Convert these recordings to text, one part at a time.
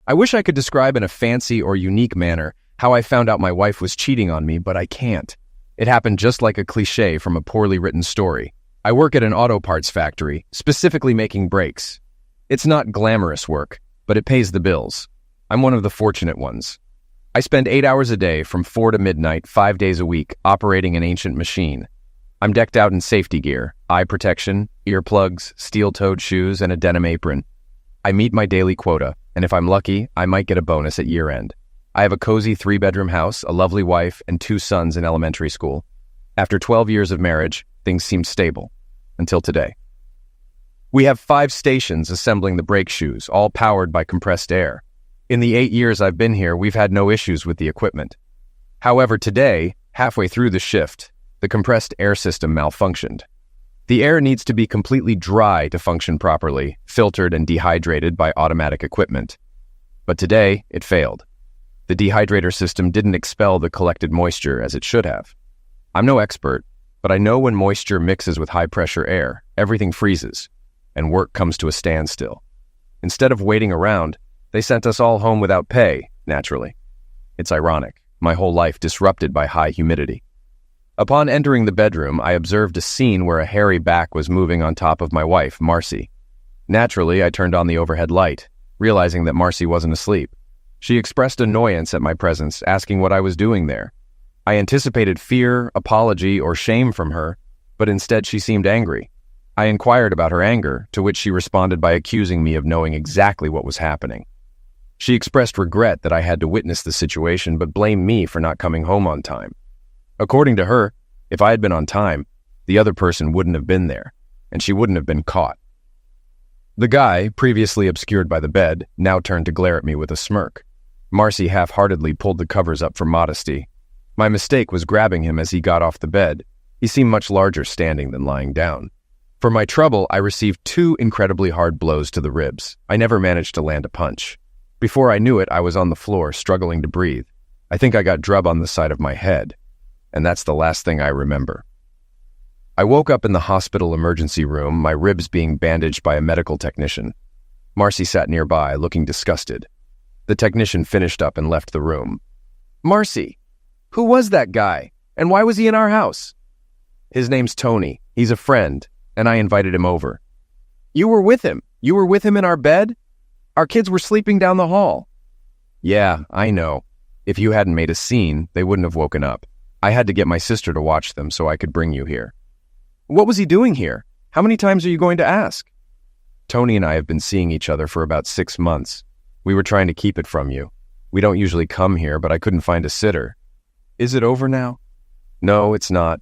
I wish I could describe in a fancy or unique manner how I found out my wife was cheating on me, but I can't. It happened just like a cliché from a poorly written story. I work at an auto parts factory, specifically making brakes. It's not glamorous work, but it pays the bills. I'm one of the fortunate ones. I spend 8 hours a day from 4 to midnight, 5 days a week, operating an ancient machine. I'm decked out in safety gear, eye protection, earplugs, steel-toed shoes, and a denim apron. I meet my daily quota, and if I'm lucky, I might get a bonus at year-end. I have a cozy 3-bedroom house, a lovely wife, and 2 sons in elementary school. After 12 years of marriage, things seemed stable. Until today. We have 5 stations assembling the brake shoes, all powered by compressed air. In the 8 years I've been here, we've had no issues with the equipment. However, today, halfway through the shift, the compressed air system malfunctioned. The air needs to be completely dry to function properly, filtered and dehydrated by automatic equipment. But today, it failed. The dehydrator system didn't expel the collected moisture as it should have. I'm no expert, but I know when moisture mixes with high-pressure air, everything freezes, and work comes to a standstill. Instead of waiting around, they sent us all home without pay, naturally. It's ironic, my whole life disrupted by high humidity. Upon entering the bedroom, I observed a scene where a hairy back was moving on top of my wife, Marcy. Naturally, I turned on the overhead light, realizing that Marcy wasn't asleep. She expressed annoyance at my presence, asking what I was doing there. I anticipated fear, apology, or shame from her, but instead she seemed angry. I inquired about her anger, to which she responded by accusing me of knowing exactly what was happening. She expressed regret that I had to witness the situation, but blamed me for not coming home on time. According to her, if I had been on time, the other person wouldn't have been there, and she wouldn't have been caught. The guy, previously obscured by the bed, now turned to glare at me with a smirk. Marcy half-heartedly pulled the covers up for modesty. My mistake was grabbing him as he got off the bed. He seemed much larger standing than lying down. For my trouble, I received 2 incredibly hard blows to the ribs. I never managed to land a punch. Before I knew it, I was on the floor, struggling to breathe. I think I got drub on the side of my head, and that's the last thing I remember. I woke up in the hospital emergency room, my ribs being bandaged by a medical technician. Marcy sat nearby, looking disgusted. The technician finished up and left the room. "Marcy, who was that guy, and why was he in our house?" "His name's Tony. He's a friend, and I invited him over." "You were with him? You were with him in our bed? Our kids were sleeping down the hall." "Yeah, I know. If you hadn't made a scene, they wouldn't have woken up. I had to get my sister to watch them so I could bring you here." "What was he doing here? How many times are you going to ask?" "Tony and I have been seeing each other for about 6 months. We were trying to keep it from you. We don't usually come here, but I couldn't find a sitter." "Is it over now?" "No, it's not.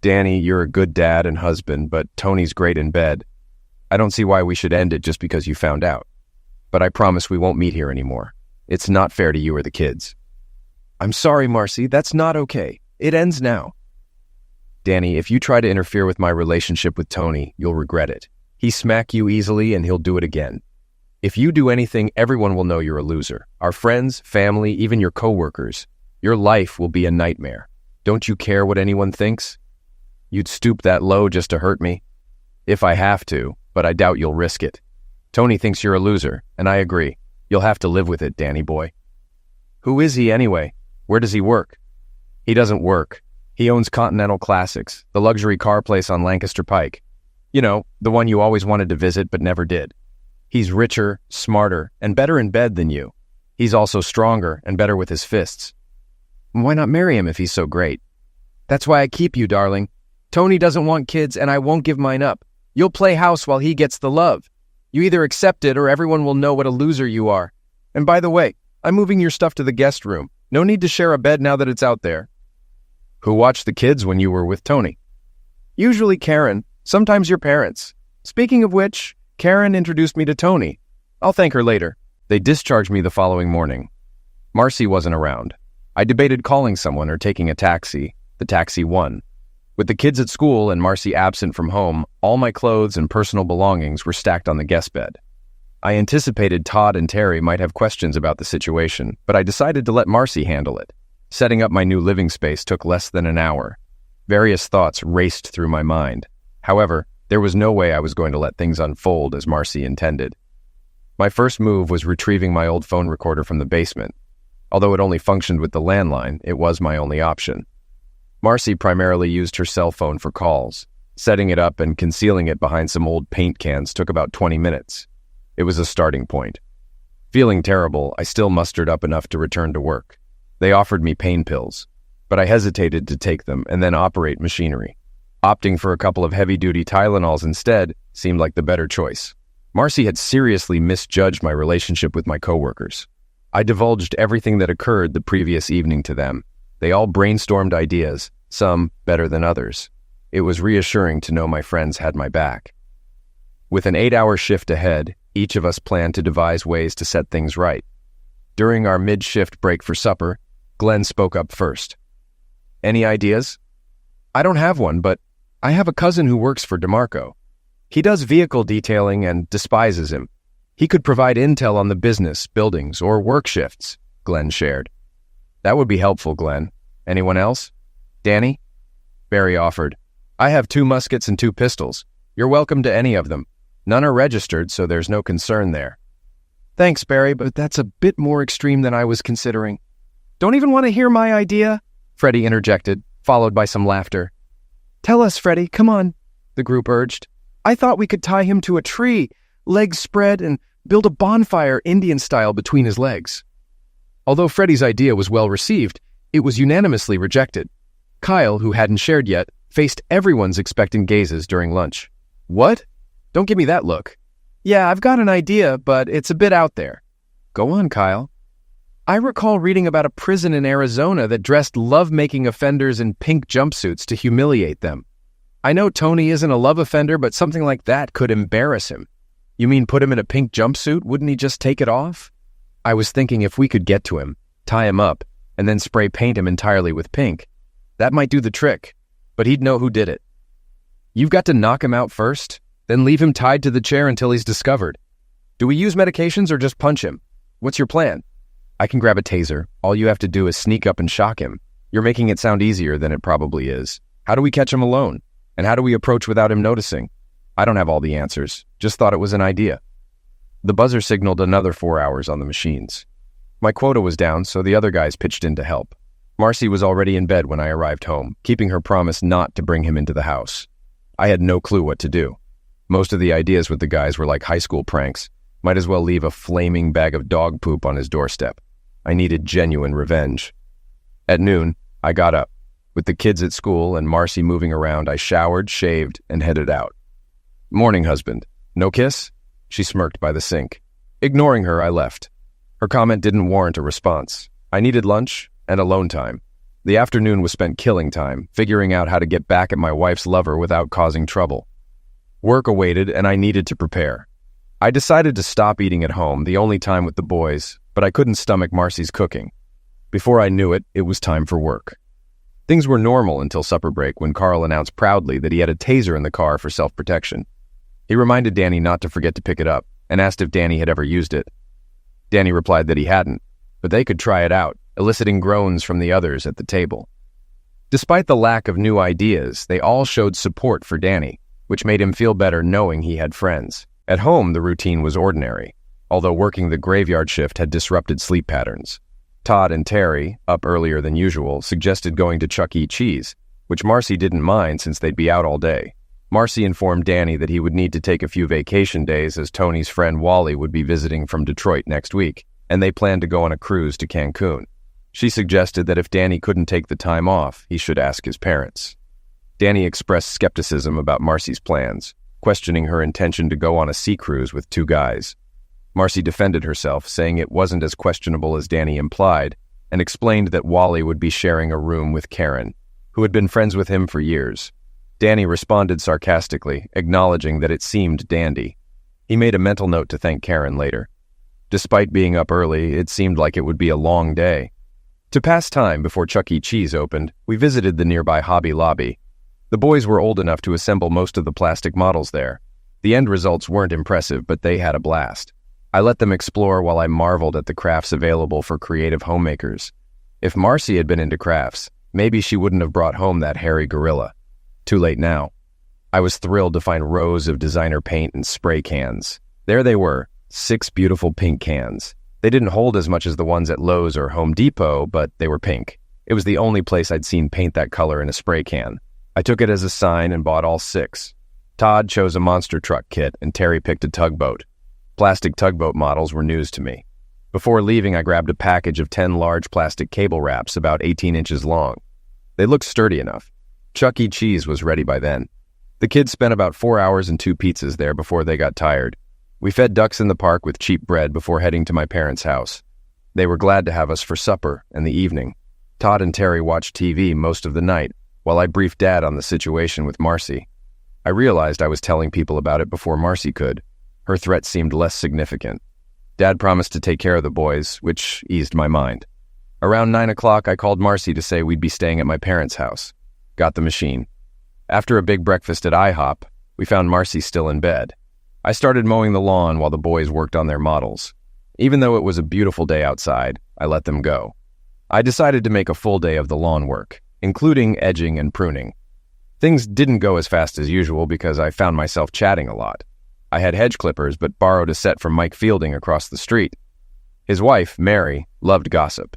Danny, you're a good dad and husband, but Tony's great in bed. I don't see why we should end it just because you found out. But I promise we won't meet here anymore. It's not fair to you or the kids." "I'm sorry, Marcy. That's not okay. It ends now." "Danny, if you try to interfere with my relationship with Tony, you'll regret it. He smack you easily and he'll do it again. If you do anything, everyone will know you're a loser. Our friends, family, even your coworkers. Your life will be a nightmare. Don't you care what anyone thinks? You'd stoop that low just to hurt me?" "If I have to, but I doubt you'll risk it. Tony thinks you're a loser, and I agree. You'll have to live with it, Danny boy." "Who is he anyway? Where does he work?" "He doesn't work. He owns Continental Classics, the luxury car place on Lancaster Pike. You know, the one you always wanted to visit but never did. He's richer, smarter, and better in bed than you. He's also stronger and better with his fists." "Why not marry him if he's so great?" "That's why I keep you, darling. Tony doesn't want kids, and I won't give mine up. You'll play house while he gets the love. You either accept it or everyone will know what a loser you are. And by the way, I'm moving your stuff to the guest room. No need to share a bed now that it's out there." "Who watched the kids when you were with Tony?" "Usually Karen, sometimes your parents. Speaking of which, Karen introduced me to Tony. I'll thank her later." They discharged me the following morning. Marcy wasn't around. I debated calling someone or taking a taxi. The taxi won. With the kids at school and Marcy absent from home, all my clothes and personal belongings were stacked on the guest bed. I anticipated Todd and Terry might have questions about the situation, but I decided to let Marcy handle it. Setting up my new living space took less than an hour. Various thoughts raced through my mind. However, there was no way I was going to let things unfold as Marcy intended. My first move was retrieving my old phone recorder from the basement. Although it only functioned with the landline, it was my only option. Marcy primarily used her cell phone for calls. Setting it up and concealing it behind some old paint cans took about 20 minutes. It was a starting point. Feeling terrible, I still mustered up enough to return to work. They offered me pain pills, but I hesitated to take them and then operate machinery. Opting for a couple of heavy-duty Tylenols instead seemed like the better choice. Marcy had seriously misjudged my relationship with my coworkers. I divulged everything that occurred the previous evening to them. They all brainstormed ideas, some better than others. It was reassuring to know my friends had my back. With an 8-hour shift ahead, each of us planned to devise ways to set things right. During our mid-shift break for supper, Glenn spoke up first. "Any ideas?" "I don't have one, but I have a cousin who works for DeMarco. He does vehicle detailing and despises him. He could provide intel on the business, buildings, or work shifts," Glenn shared. "That would be helpful, Glenn. Anyone else?" "Danny?" Barry offered. "I have 2 muskets and 2 pistols. You're welcome to any of them. None are registered, so there's no concern there." "Thanks, Barry, but that's a bit more extreme than I was considering." "Don't even want to hear my idea," Freddie interjected, followed by some laughter. "Tell us, Freddie, come on," the group urged. "I thought we could tie him to a tree, legs spread, and build a bonfire Indian style between his legs." Although Freddie's idea was well received, it was unanimously rejected. Kyle, who hadn't shared yet, faced everyone's expectant gazes during lunch. "What? Don't give me that look." "Yeah, I've got an idea, but it's a bit out there." "Go on, Kyle." "I recall reading about a prison in Arizona that dressed love-making offenders in pink jumpsuits to humiliate them. I know Tony isn't a love offender, but something like that could embarrass him." "You mean put him in a pink jumpsuit? Wouldn't he just take it off?" "I was thinking if we could get to him, tie him up, and then spray paint him entirely with pink. That might do the trick, but he'd know who did it." "You've got to knock him out first, then leave him tied to the chair until he's discovered. Do we use medications or just punch him? What's your plan?" "I can grab a taser. All you have to do is sneak up and shock him. You're making it sound easier than it probably is. How do we catch him alone? And how do we approach without him noticing?" "I don't have all the answers. Just thought it was an idea." The buzzer signaled another 4 hours on the machines. My quota was down, so the other guys pitched in to help. Marcy was already in bed when I arrived home, keeping her promise not to bring him into the house. I had no clue what to do. Most of the ideas with the guys were like high school pranks. Might as well leave a flaming bag of dog poop on his doorstep. I needed genuine revenge. At noon, I got up. With the kids at school and Marcy moving around, I showered, shaved, and headed out. "Morning, husband. No kiss?" She smirked by the sink. Ignoring her, I left. Her comment didn't warrant a response. I needed lunch and alone time. The afternoon was spent killing time, figuring out how to get back at my wife's lover without causing trouble. Work awaited, and I needed to prepare. I decided to stop eating at home, the only time with the boys, but I couldn't stomach Marcy's cooking. Before I knew it, it was time for work. Things were normal until supper break when Carl announced proudly that he had a taser in the car for self-protection. He reminded Danny not to forget to pick it up and asked if Danny had ever used it. Danny replied that he hadn't, but they could try it out, eliciting groans from the others at the table. Despite the lack of new ideas, they all showed support for Danny, which made him feel better knowing he had friends. At home, the routine was ordinary, although working the graveyard shift had disrupted sleep patterns. Todd and Terry, up earlier than usual, suggested going to Chuck E. Cheese, which Marcy didn't mind since they'd be out all day. Marcy informed Danny that he would need to take a few vacation days as Tony's friend Wally would be visiting from Detroit next week, and they planned to go on a cruise to Cancun. She suggested that if Danny couldn't take the time off, he should ask his parents. Danny expressed skepticism about Marcy's plans, questioning her intention to go on a sea cruise with 2 guys. Marcy defended herself, saying it wasn't as questionable as Danny implied, and explained that Wally would be sharing a room with Karen, who had been friends with him for years. Danny responded sarcastically, acknowledging that it seemed dandy. He made a mental note to thank Karen later. Despite being up early, it seemed like it would be a long day. To pass time before Chuck E. Cheese opened, we visited the nearby Hobby Lobby. The boys were old enough to assemble most of the plastic models there. The end results weren't impressive, but they had a blast. I let them explore while I marveled at the crafts available for creative homemakers. If Marcy had been into crafts, maybe she wouldn't have brought home that hairy gorilla. Too late now. I was thrilled to find rows of designer paint and spray cans. There they were, 6 beautiful pink cans. They didn't hold as much as the ones at Lowe's or Home Depot, but they were pink. It was the only place I'd seen paint that color in a spray can. I took it as a sign and bought all 6. Todd chose a monster truck kit, and Terry picked a tugboat. Plastic tugboat models were news to me. Before leaving, I grabbed a package of 10 large plastic cable wraps about 18 inches long. They looked sturdy enough. Chuck E. Cheese was ready by then. The kids spent about 4 hours and 2 pizzas there before they got tired. We fed ducks in the park with cheap bread before heading to my parents' house. They were glad to have us for supper and the evening. Todd and Terry watched TV most of the night, while I briefed Dad on the situation with Marcy. I realized I was telling people about it before Marcy could. Her threat seemed less significant. Dad promised to take care of the boys, which eased my mind. Around 9 o'clock, I called Marcy to say we'd be staying at my parents' house. Got the machine. After a big breakfast at IHOP, we found Marcy still in bed. I started mowing the lawn while the boys worked on their models. Even though it was a beautiful day outside, I let them go. I decided to make a full day of the lawn work, including edging and pruning. Things didn't go as fast as usual because I found myself chatting a lot. I had hedge clippers but borrowed a set from Mike Fielding across the street. His wife, Mary, loved gossip.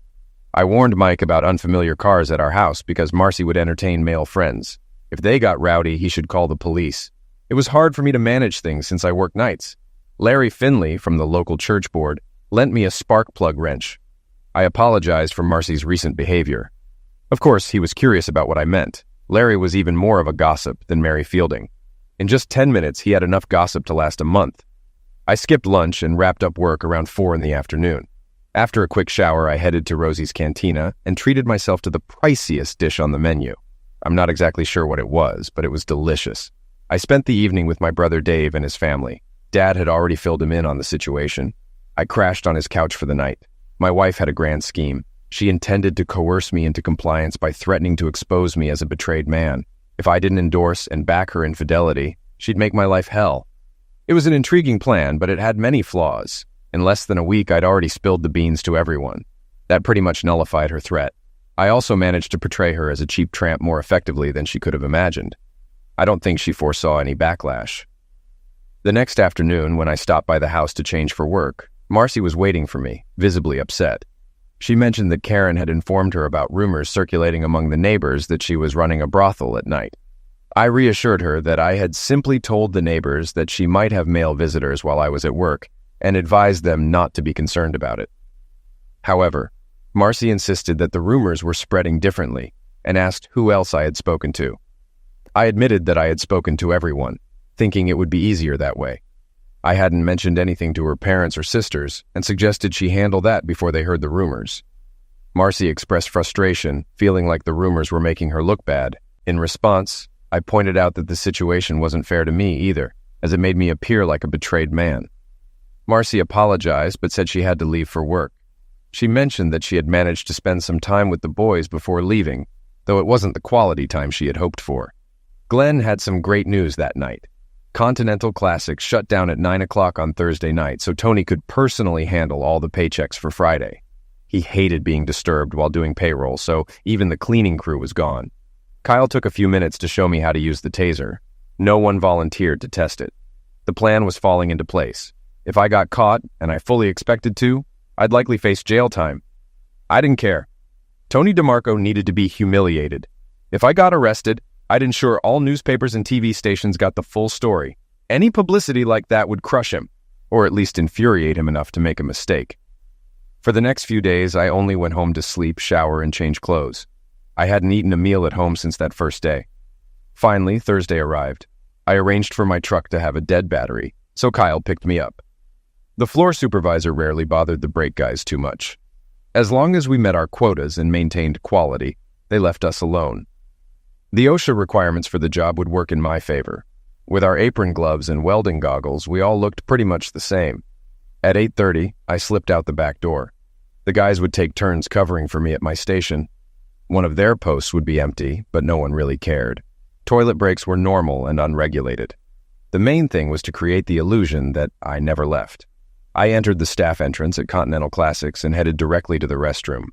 I warned Mike about unfamiliar cars at our house because Marcy would entertain male friends. If they got rowdy, he should call the police. It was hard for me to manage things since I work nights. Larry Finley, from the local church board, lent me a spark plug wrench. I apologized for Marcy's recent behavior. Of course, he was curious about what I meant. Larry was even more of a gossip than Mary Fielding. In just 10 minutes, he had enough gossip to last a month. I skipped lunch and wrapped up work around 4 in the afternoon. After a quick shower, I headed to Rosie's Cantina and treated myself to the priciest dish on the menu. I'm not exactly sure what it was, but it was delicious. I spent the evening with my brother Dave and his family. Dad had already filled him in on the situation. I crashed on his couch for the night. My wife had a grand scheme. She intended to coerce me into compliance by threatening to expose me as a betrayed man. If I didn't endorse and back her infidelity, she'd make my life hell. It was an intriguing plan, but it had many flaws. In less than a week, I'd already spilled the beans to everyone. That pretty much nullified her threat. I also managed to portray her as a cheap tramp more effectively than she could have imagined. I don't think she foresaw any backlash. The next afternoon, when I stopped by the house to change for work, Marcy was waiting for me, visibly upset. She mentioned that Karen had informed her about rumors circulating among the neighbors that she was running a brothel at night. I reassured her that I had simply told the neighbors that she might have male visitors while I was at work and advised them not to be concerned about it. However, Marcy insisted that the rumors were spreading differently and asked who else I had spoken to. I admitted that I had spoken to everyone, thinking it would be easier that way. I hadn't mentioned anything to her parents or sisters and suggested she handle that before they heard the rumors. Marcy expressed frustration, feeling like the rumors were making her look bad. In response, I pointed out that the situation wasn't fair to me either, as it made me appear like a betrayed man. Marcy apologized but said she had to leave for work. She mentioned that she had managed to spend some time with the boys before leaving, though it wasn't the quality time she had hoped for. Glenn had some great news that night. Continental Classic shut down at 9 o'clock on Thursday night, so Tony could personally handle all the paychecks for Friday. He hated being disturbed while doing payroll, so even the cleaning crew was gone. Kyle took a few minutes to show me how to use the taser. No one volunteered to test it. The plan was falling into place. If I got caught, and I fully expected to, I'd likely face jail time. I didn't care. Tony DeMarco needed to be humiliated. If I got arrested, I'd ensure all newspapers and TV stations got the full story. Any publicity like that would crush him, or at least infuriate him enough to make a mistake. For the next few days, I only went home to sleep, shower, and change clothes. I hadn't eaten a meal at home since that first day. Finally, Thursday arrived. I arranged for my truck to have a dead battery, so Kyle picked me up. The floor supervisor rarely bothered the brake guys too much. As long as we met our quotas and maintained quality, they left us alone. The OSHA requirements for the job would work in my favor. With our apron gloves and welding goggles, we all looked pretty much the same. At 8:30, I slipped out the back door. The guys would take turns covering for me at my station. One of their posts would be empty, but no one really cared. Toilet breaks were normal and unregulated. The main thing was to create the illusion that I never left. I entered the staff entrance at Continental Classics and headed directly to the restroom.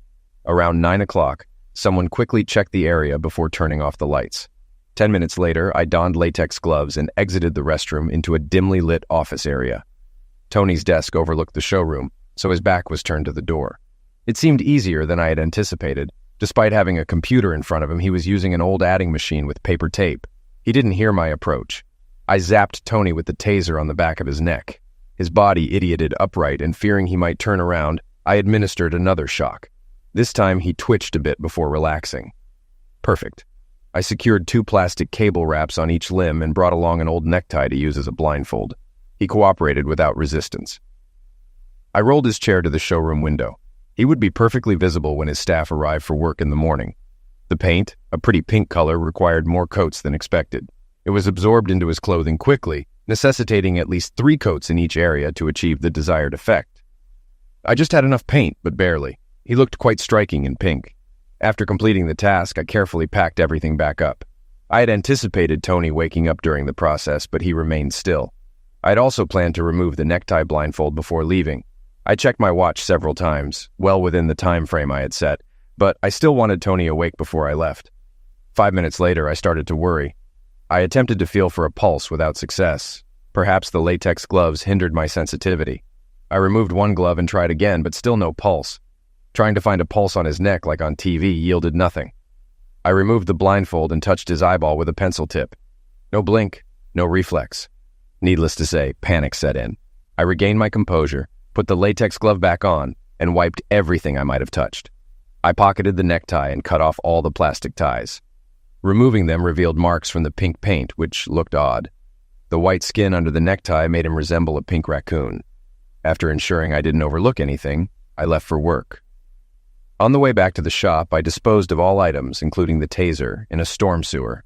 Around 9 o'clock, someone quickly checked the area before turning off the lights. 10 minutes later, I donned latex gloves and exited the restroom into a dimly lit office area. Tony's desk overlooked the showroom, so his back was turned to the door. It seemed easier than I had anticipated. Despite having a computer in front of him, he was using an old adding machine with paper tape. He didn't hear my approach. I zapped Tony with the taser on the back of his neck. His body idioted upright, and fearing he might turn around, I administered another shock. This time he twitched a bit before relaxing. Perfect. I secured 2 plastic cable wraps on each limb and brought along an old necktie to use as a blindfold. He cooperated without resistance. I rolled his chair to the showroom window. He would be perfectly visible when his staff arrived for work in the morning. The paint, a pretty pink color, required more coats than expected. It was absorbed into his clothing quickly, necessitating at least 3 coats in each area to achieve the desired effect. I just had enough paint, but barely. He looked quite striking in pink. After completing the task, I carefully packed everything back up. I had anticipated Tony waking up during the process, but he remained still. I had also planned to remove the necktie blindfold before leaving. I checked my watch several times, well within the time frame I had set, but I still wanted Tony awake before I left. 5 minutes later, I started to worry. I attempted to feel for a pulse without success. Perhaps the latex gloves hindered my sensitivity. I removed one glove and tried again, but still no pulse. Trying to find a pulse on his neck like on TV yielded nothing. I removed the blindfold and touched his eyeball with a pencil tip. No blink, no reflex. Needless to say, panic set in. I regained my composure, put the latex glove back on, and wiped everything I might have touched. I pocketed the necktie and cut off all the plastic ties. Removing them revealed marks from the pink paint, which looked odd. The white skin under the necktie made him resemble a pink raccoon. After ensuring I didn't overlook anything, I left for work. On the way back to the shop, I disposed of all items, including the taser, in a storm sewer.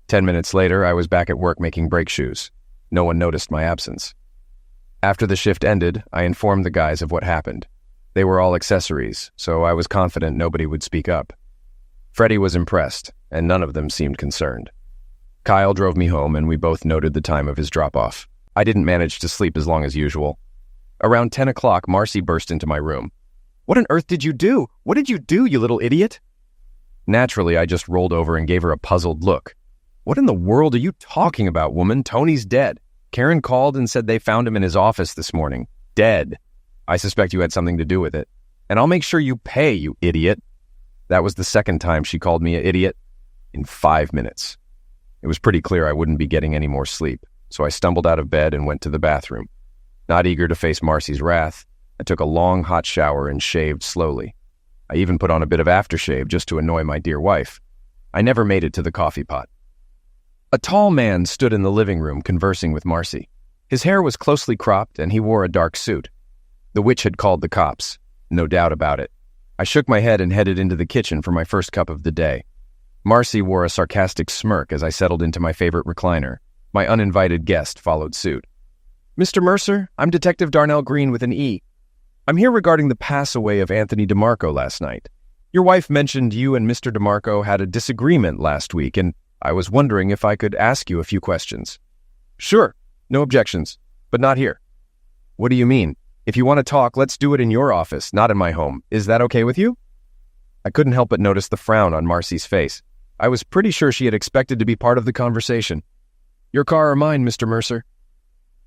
10 minutes later, I was back at work making brake shoes. No one noticed my absence. After the shift ended, I informed the guys of what happened. They were all accessories, so I was confident nobody would speak up. Freddie was impressed, and none of them seemed concerned. Kyle drove me home, and we both noted the time of his drop-off. I didn't manage to sleep as long as usual. Around 10 o'clock, Marcy burst into my room. "What on earth did you do? What did you do, you little idiot?" Naturally, I just rolled over and gave her a puzzled look. "What in the world are you talking about, woman? Tony's dead. Karen called and said they found him in his office this morning. Dead. I suspect you had something to do with it. And I'll make sure you pay, you idiot." That was the second time she called me an idiot in 5 minutes. It was pretty clear I wouldn't be getting any more sleep, so I stumbled out of bed and went to the bathroom. Not eager to face Marcy's wrath, I took a long, hot shower and shaved slowly. I even put on a bit of aftershave just to annoy my dear wife. I never made it to the coffee pot. A tall man stood in the living room conversing with Marcy. His hair was closely cropped and he wore a dark suit. The witch had called the cops, no doubt about it. I shook my head and headed into the kitchen for my first cup of the day. Marcy wore a sarcastic smirk as I settled into my favorite recliner. My uninvited guest followed suit. "Mr. Mercer, I'm Detective Darnell Green with an E. I'm here regarding the pass-away of Anthony DeMarco last night. Your wife mentioned you and Mr. DeMarco had a disagreement last week, and I was wondering if I could ask you a few questions." "Sure, no objections, but not here." "What do you mean? If you want to talk, let's do it in your office, not in my home. Is that okay with you?" I couldn't help but notice the frown on Marcy's face. I was pretty sure she had expected to be part of the conversation. "Your car or mine, Mr. Mercer?"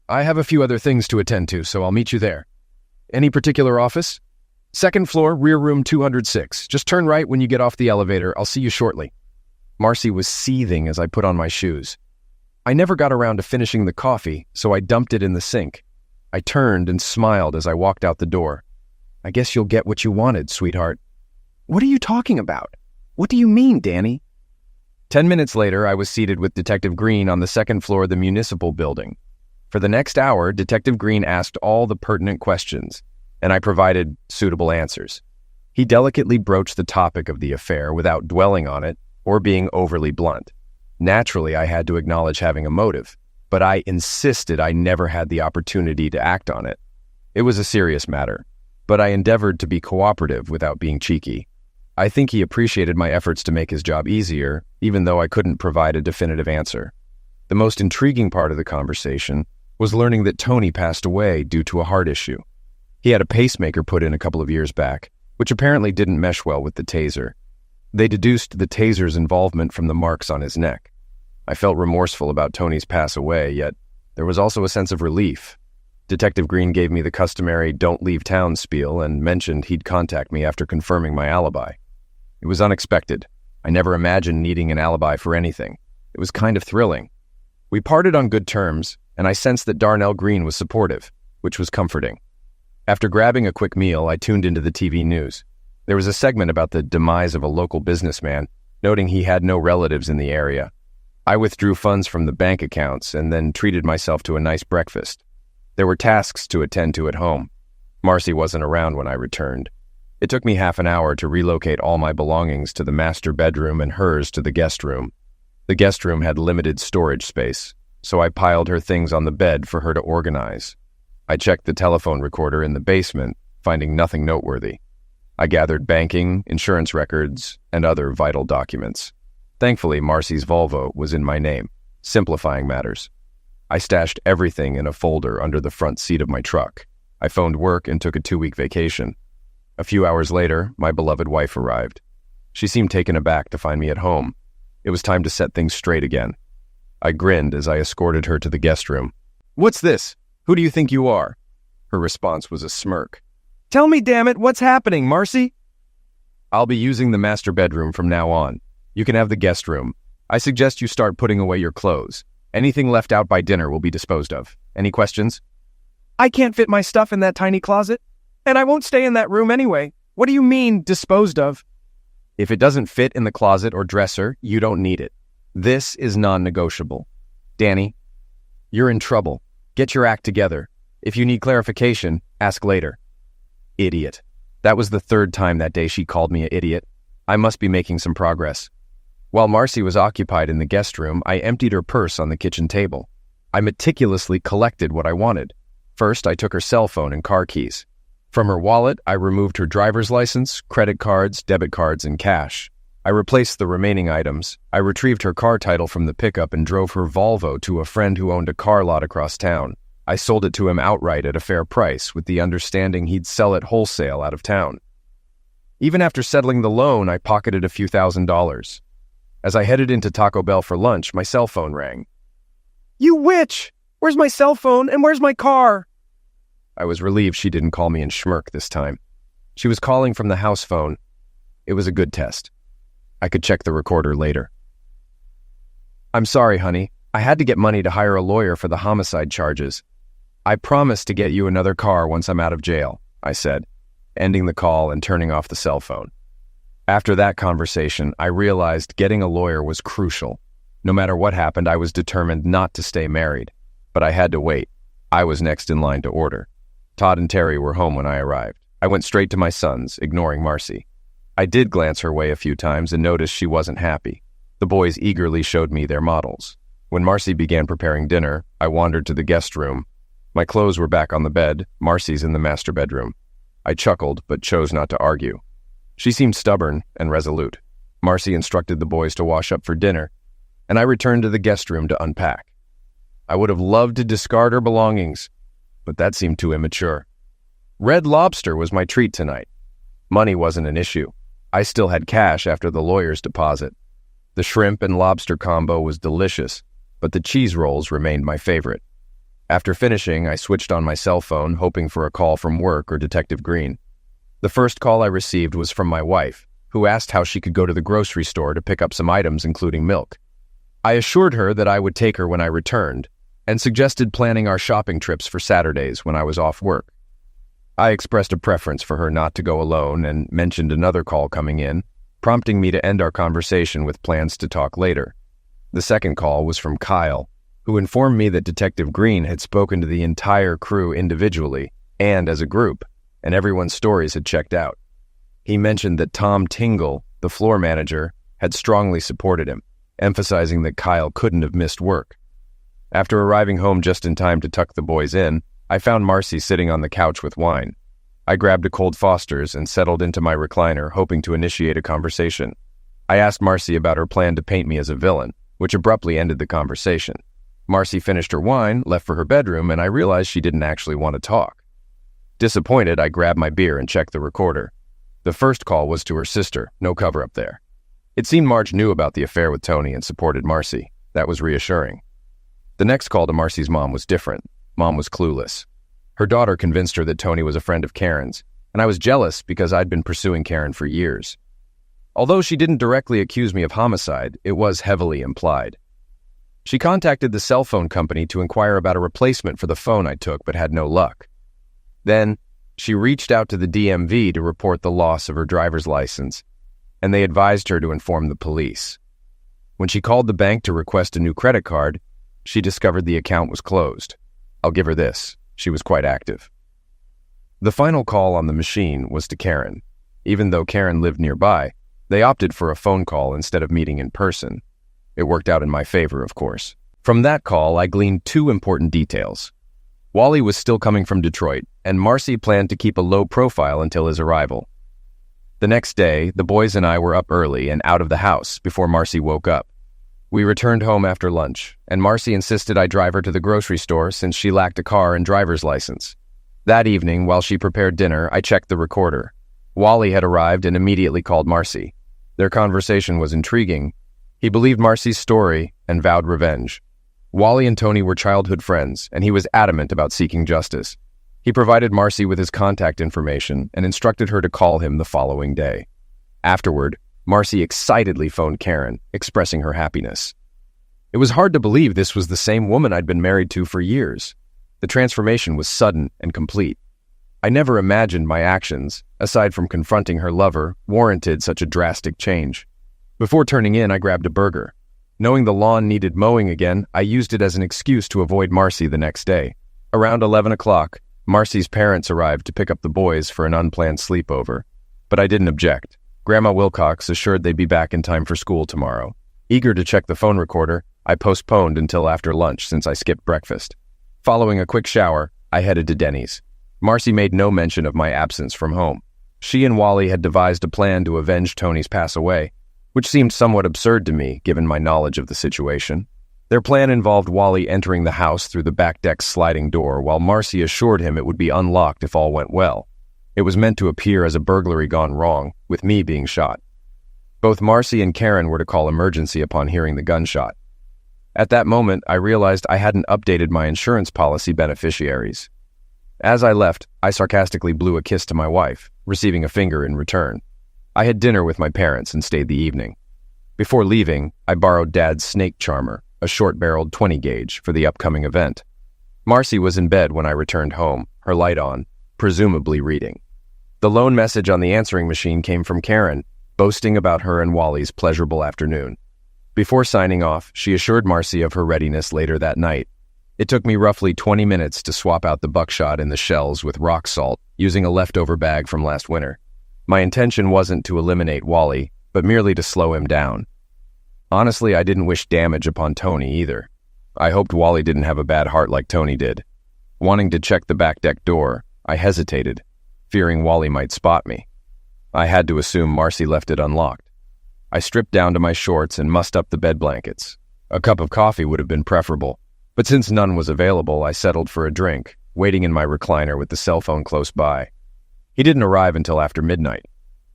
"I have a few other things to attend to, so I'll meet you there." "Any particular office?" "Second floor, rear room 206. Just turn right when you get off the elevator. I'll see you shortly." Marcy was seething as I put on my shoes. I never got around to finishing the coffee, so I dumped it in the sink. I turned and smiled as I walked out the door. "I guess you'll get what you wanted, sweetheart." "What are you talking about? What do you mean, Danny?" 10 minutes later, I was seated with Detective Green on the second floor of the municipal building. For the next hour, Detective Green asked all the pertinent questions, and I provided suitable answers. He delicately broached the topic of the affair without dwelling on it or being overly blunt. Naturally, I had to acknowledge having a motive, but I insisted I never had the opportunity to act on it. It was a serious matter, but I endeavored to be cooperative without being cheeky. I think he appreciated my efforts to make his job easier, even though I couldn't provide a definitive answer. The most intriguing part of the conversation was learning that Tony passed away due to a heart issue. He had a pacemaker put in a couple of years back, which apparently didn't mesh well with the taser. They deduced the taser's involvement from the marks on his neck. I felt remorseful about Tony's pass away, yet there was also a sense of relief. Detective Green gave me the customary "don't leave town" spiel and mentioned he'd contact me after confirming my alibi. It was unexpected. I never imagined needing an alibi for anything. It was kind of thrilling. We parted on good terms, and I sensed that Darnell Green was supportive, which was comforting. After grabbing a quick meal, I tuned into the TV news. There was a segment about the demise of a local businessman, noting he had no relatives in the area. I withdrew funds from the bank accounts and then treated myself to a nice breakfast. There were tasks to attend to at home. Marcy wasn't around when I returned. It took me half an hour to relocate all my belongings to the master bedroom and hers to the guest room. The guest room had limited storage space, so I piled her things on the bed for her to organize. I checked the telephone recorder in the basement, finding nothing noteworthy. I gathered banking, insurance records, and other vital documents. Thankfully, Marcy's Volvo was in my name, simplifying matters. I stashed everything in a folder under the front seat of my truck. I phoned work and took a 2-week vacation. A few hours later, my beloved wife arrived. She seemed taken aback to find me at home. It was time to set things straight again. I grinned as I escorted her to the guest room. "What's this? Who do you think you are?" Her response was a smirk. "Tell me, damn it, what's happening, Marcy?" "I'll be using the master bedroom from now on. You can have the guest room. I suggest you start putting away your clothes. Anything left out by dinner will be disposed of. Any questions?" "I can't fit my stuff in that tiny closet. And I won't stay in that room anyway. What do you mean, disposed of?" "If it doesn't fit in the closet or dresser, you don't need it. This is non-negotiable. Danny, you're in trouble. Get your act together. If you need clarification, ask later." Idiot. That was the 3rd time that day she called me an idiot. I must be making some progress. While Marcy was occupied in the guest room, I emptied her purse on the kitchen table. I meticulously collected what I wanted. First, I took her cell phone and car keys. From her wallet, I removed her driver's license, credit cards, debit cards, and cash. I replaced the remaining items. I retrieved her car title from the pickup and drove her Volvo to a friend who owned a car lot across town. I sold it to him outright at a fair price, with the understanding he'd sell it wholesale out of town. Even after settling the loan, I pocketed a few $1,000s. As I headed into Taco Bell for lunch, my cell phone rang. "You witch! Where's my cell phone and where's my car?" I was relieved she didn't call me in schmirk this time. She was calling from the house phone. It was a good test. I could check the recorder later. "I'm sorry, honey. I had to get money to hire a lawyer for the homicide charges. I promised to get you another car once I'm out of jail," I said, ending the call and turning off the cell phone. After that conversation, I realized getting a lawyer was crucial. No matter what happened, I was determined not to stay married. But I had to wait. I was next in line to order. Todd and Terry were home when I arrived. I went straight to my sons, ignoring Marcy. I did glance her way a few times and noticed she wasn't happy. The boys eagerly showed me their models. When Marcy began preparing dinner, I wandered to the guest room. My clothes were back on the bed, Marcy's in the master bedroom. I chuckled, but chose not to argue. She seemed stubborn and resolute. Marcy instructed the boys to wash up for dinner, and I returned to the guest room to unpack. I would have loved to discard her belongings, but that seemed too immature. Red Lobster was my treat tonight. Money wasn't an issue. I still had cash after the lawyer's deposit. The shrimp and lobster combo was delicious, but the cheese rolls remained my favorite. After finishing, I switched on my cell phone, hoping for a call from work or Detective Green. The first call I received was from my wife, who asked how she could go to the grocery store to pick up some items, including milk. I assured her that I would take her when I returned, and suggested planning our shopping trips for Saturdays when I was off work. I expressed a preference for her not to go alone and mentioned another call coming in, prompting me to end our conversation with plans to talk later. The second call was from Kyle, who informed me that Detective Green had spoken to the entire crew individually and as a group, and everyone's stories had checked out. He mentioned that Tom Tingle, the floor manager, had strongly supported him, emphasizing that Kyle couldn't have missed work. After arriving home just in time to tuck the boys in, I found Marcy sitting on the couch with wine. I grabbed a cold Foster's and settled into my recliner, hoping to initiate a conversation. I asked Marcy about her plan to paint me as a villain, which abruptly ended the conversation. Marcy finished her wine, left for her bedroom, and I realized she didn't actually want to talk. Disappointed, I grabbed my beer and checked the recorder. The first call was to her sister, no cover-up there. It seemed Marge knew about the affair with Tony and supported Marcy. That was reassuring. The next call to Marcy's mom was different. Mom was clueless. Her daughter convinced her that Tony was a friend of Karen's, and I was jealous because I'd been pursuing Karen for years. Although she didn't directly accuse me of homicide, it was heavily implied. She contacted the cell phone company to inquire about a replacement for the phone I took but had no luck. Then, she reached out to the DMV to report the loss of her driver's license, and they advised her to inform the police. When she called the bank to request a new credit card, she discovered the account was closed. I'll give her this. She was quite active. The final call on the machine was to Karen. Even though Karen lived nearby, they opted for a phone call instead of meeting in person. It worked out in my favor, of course. From that call, I gleaned two important details. Wally was still coming from Detroit, and Marcy planned to keep a low profile until his arrival. The next day, the boys and I were up early and out of the house before Marcy woke up. We returned home after lunch, and Marcy insisted I drive her to the grocery store since she lacked a car and driver's license. That evening, while she prepared dinner, I checked the recorder. Wally had arrived and immediately called Marcy. Their conversation was intriguing. He believed Marcy's story and vowed revenge. Wally and Tony were childhood friends, and he was adamant about seeking justice. He provided Marcy with his contact information and instructed her to call him the following day. Afterward, Marcy excitedly phoned Karen, expressing her happiness. It was hard to believe this was the same woman I'd been married to for years. The transformation was sudden and complete. I never imagined my actions, aside from confronting her lover, warranted such a drastic change. Before turning in, I grabbed a burger. Knowing the lawn needed mowing again, I used it as an excuse to avoid Marcy the next day. Around 11 o'clock, Marcy's parents arrived to pick up the boys for an unplanned sleepover. But I didn't object. Grandma Wilcox assured they'd be back in time for school tomorrow. Eager to check the phone recorder, I postponed until after lunch since I skipped breakfast. Following a quick shower, I headed to Denny's. Marcy made no mention of my absence from home. She and Wally had devised a plan to avenge Tony's pass away, which seemed somewhat absurd to me given my knowledge of the situation. Their plan involved Wally entering the house through the back deck's sliding door, while Marcy assured him it would be unlocked if all went well. It was meant to appear as a burglary gone wrong, with me being shot. Both Marcy and Karen were to call emergency upon hearing the gunshot. At that moment, I realized I hadn't updated my insurance policy beneficiaries. As I left, I sarcastically blew a kiss to my wife, receiving a finger in return. I had dinner with my parents and stayed the evening. Before leaving, I borrowed Dad's snake charmer, a short-barreled 20-gauge, for the upcoming event. Marcy was in bed when I returned home, her light on, presumably reading. The lone message on the answering machine came from Karen, boasting about her and Wally's pleasurable afternoon. Before signing off, she assured Marcy of her readiness later that night. It took me roughly 20 minutes to swap out the buckshot in the shells with rock salt, using a leftover bag from last winter. My intention wasn't to eliminate Wally, but merely to slow him down. Honestly, I didn't wish damage upon Tony either. I hoped Wally didn't have a bad heart like Tony did. Wanting to check the back deck door, I hesitated, fearing Wally might spot me. I had to assume Marcy left it unlocked. I stripped down to my shorts and mussed up the bed blankets. A cup of coffee would have been preferable, but since none was available, I settled for a drink, waiting in my recliner with the cell phone close by. He didn't arrive until after midnight.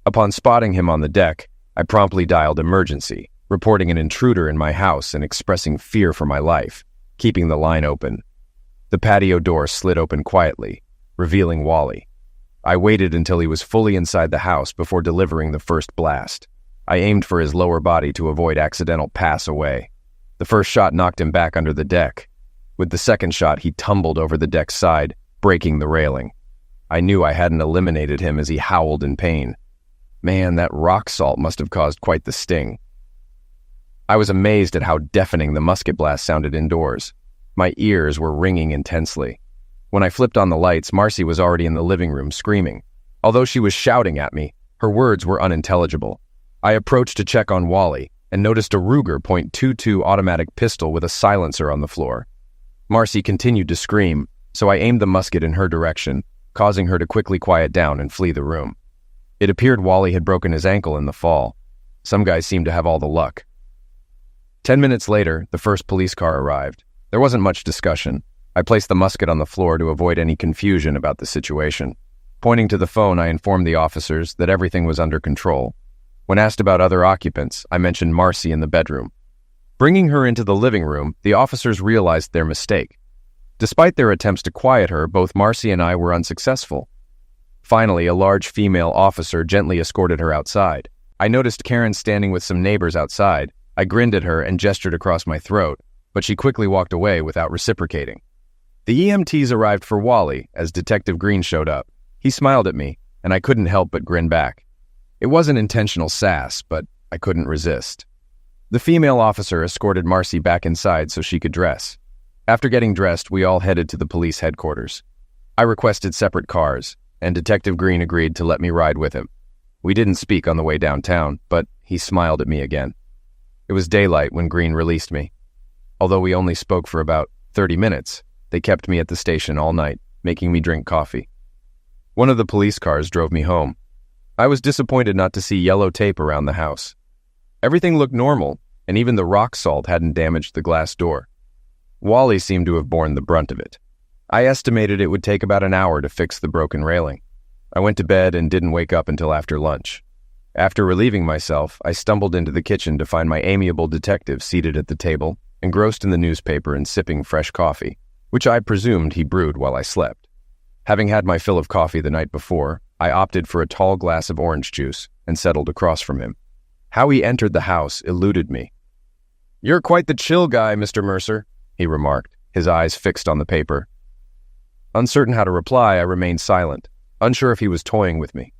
Upon spotting him on the deck, I promptly dialed emergency, reporting an intruder in my house and expressing fear for my life, keeping the line open. The patio door slid open quietly, revealing Wally. I waited until he was fully inside the house before delivering the first blast. I aimed for his lower body to avoid accidental pass away. The first shot knocked him back under the deck. With the second shot, he tumbled over the deck's side, breaking the railing. I knew I hadn't eliminated him as he howled in pain. Man, that rock salt must have caused quite the sting. I was amazed at how deafening the musket blast sounded indoors. My ears were ringing intensely. When I flipped on the lights, Marcy was already in the living room screaming. Although she was shouting at me, her words were unintelligible. I approached to check on Wally and noticed a Ruger .22 automatic pistol with a silencer on the floor. Marcy continued to scream, so I aimed the musket in her direction, causing her to quickly quiet down and flee the room. It appeared Wally had broken his ankle in the fall. Some guys seemed to have all the luck. 10 minutes later, the first police car arrived. There wasn't much discussion. I placed the musket on the floor to avoid any confusion about the situation. Pointing to the phone, I informed the officers that everything was under control. When asked about other occupants, I mentioned Marcy in the bedroom. Bringing her into the living room, the officers realized their mistake. Despite their attempts to quiet her, both Marcy and I were unsuccessful. Finally, a large female officer gently escorted her outside. I noticed Karen standing with some neighbors outside. I grinned at her and gestured across my throat, but she quickly walked away without reciprocating. The EMTs arrived for Wally as Detective Green showed up. He smiled at me, and I couldn't help but grin back. It wasn't intentional sass, but I couldn't resist. The female officer escorted Marcy back inside so she could dress. After getting dressed, we all headed to the police headquarters. I requested separate cars, and Detective Green agreed to let me ride with him. We didn't speak on the way downtown, but he smiled at me again. It was daylight when Green released me. Although we only spoke for about 30 minutes, they kept me at the station all night, making me drink coffee. One of the police cars drove me home. I was disappointed not to see yellow tape around the house. Everything looked normal, and even the rock salt hadn't damaged the glass door. Wally seemed to have borne the brunt of it. I estimated it would take about an hour to fix the broken railing. I went to bed and didn't wake up until after lunch. After relieving myself, I stumbled into the kitchen to find my amiable detective seated at the table, engrossed in the newspaper and sipping fresh coffee, which I presumed he brewed while I slept. Having had my fill of coffee the night before, I opted for a tall glass of orange juice and settled across from him. How he entered the house eluded me. "You're quite the chill guy, Mr. Mercer," he remarked, his eyes fixed on the paper. Uncertain how to reply, I remained silent, unsure if he was toying with me.